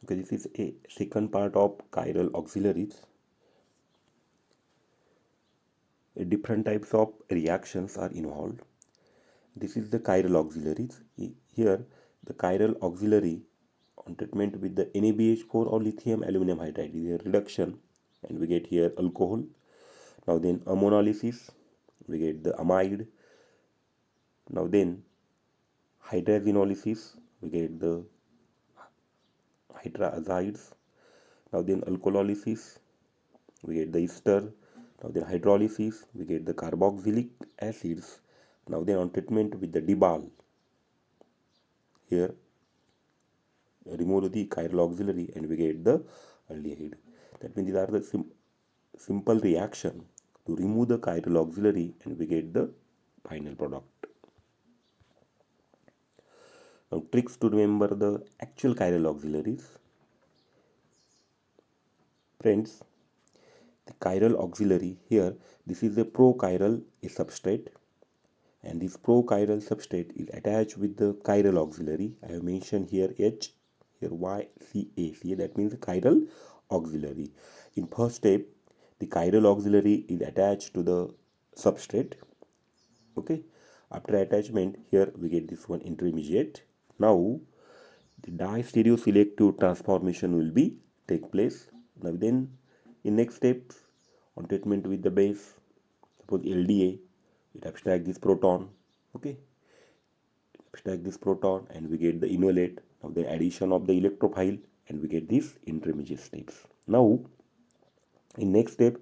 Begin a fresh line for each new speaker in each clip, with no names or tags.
Okay, this is a second part of chiral auxiliaries. Different types of reactions are involved. This is the chiral auxiliaries. Here, the chiral auxiliary on treatment with the NaBH4 or lithium aluminum hydride is a reduction, and we get here alcohol. Now then ammonolysis, we get the amide. Now then hydrazinolysis, we get the hydrazides. Now then alkalolysis, we get the ester. Now then hydrolysis, we get the carboxylic acids. Now then on treatment with the debal, here remove the chiral auxiliary and we get the aldehyde. That means these are the simple reaction to remove the chiral auxiliary and we get the final product. Now tricks to remember the actual chiral auxiliaries. Friends, the chiral auxiliary here, this is a prochiral substrate, and this prochiral substrate is attached with the chiral auxiliary. I have mentioned here H, here Y, C, A. C, that means chiral auxiliary. In first step, the chiral auxiliary is attached to the substrate. Okay, after attachment, here we get this one intermediate. Now the di-stereoselective transformation will be take place. Now then in next steps on treatment with the base, suppose LDA, it abstract this proton. Okay, abstract this proton and we get the invalate. Now the addition of the electrophile and we get this intermediate steps. Now in next step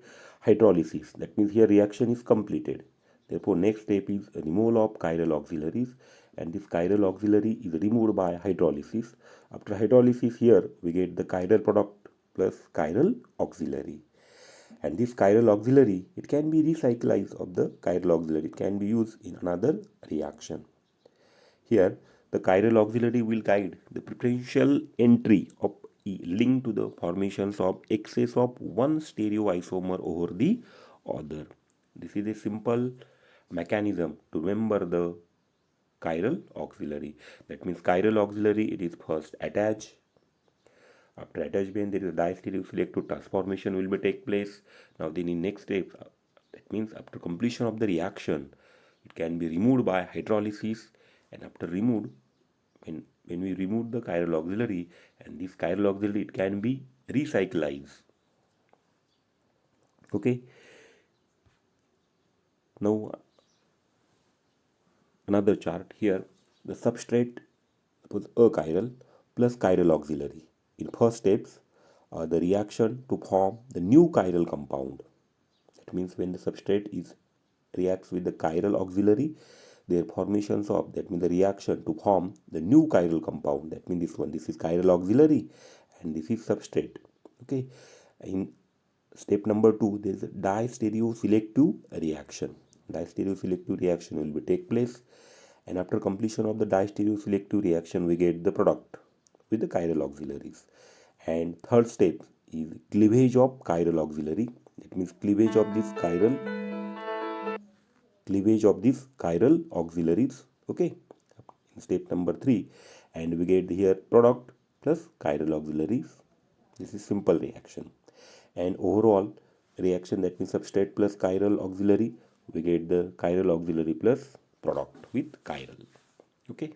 hydrolysis, that means here reaction is completed. Therefore next step is removal of chiral auxiliaries, and this chiral auxiliary is removed by hydrolysis. After hydrolysis, here we get the chiral product plus chiral auxiliary, and this chiral auxiliary, it can be recyclized of the chiral auxiliary, it can be used in another reaction. Here the chiral auxiliary will guide the preferential entry of E linked to the formations of excess of one stereoisomer over the other. This is a simple mechanism to remember the chiral auxiliary. That means chiral auxiliary, it is first attached. After attachment, there is a di-stereoselective transformation will be take place. Now then in next step, that means after completion of the reaction, it can be removed by hydrolysis, and after removed, when we remove the chiral auxiliary, and this chiral auxiliary, it can be recyclized. Okay, now another chart here, the substrate was achiral plus chiral auxiliary. In first steps, the reaction to form the new chiral compound. That means when the substrate is reacts with the chiral auxiliary, their formations of, that means the reaction to form the new chiral compound. That means this one, this is chiral auxiliary and this is substrate. Okay, in step number 2, there is a di-stereoselective reaction. Di-stereoselective reaction will be take place, and after completion of the di-stereoselective reaction, we get the product with the chiral auxiliaries. And third step is cleavage of chiral auxiliary. That means cleavage of this chiral auxiliaries. Okay, in step number 3, and we get here product plus chiral auxiliaries. This is simple reaction, and overall reaction, that means substrate plus chiral auxiliary, we get the chiral auxiliary plus product with chiral. Okay,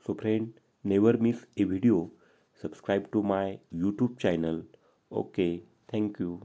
so friend, never miss a video. Subscribe to my YouTube channel. Okay, thank you.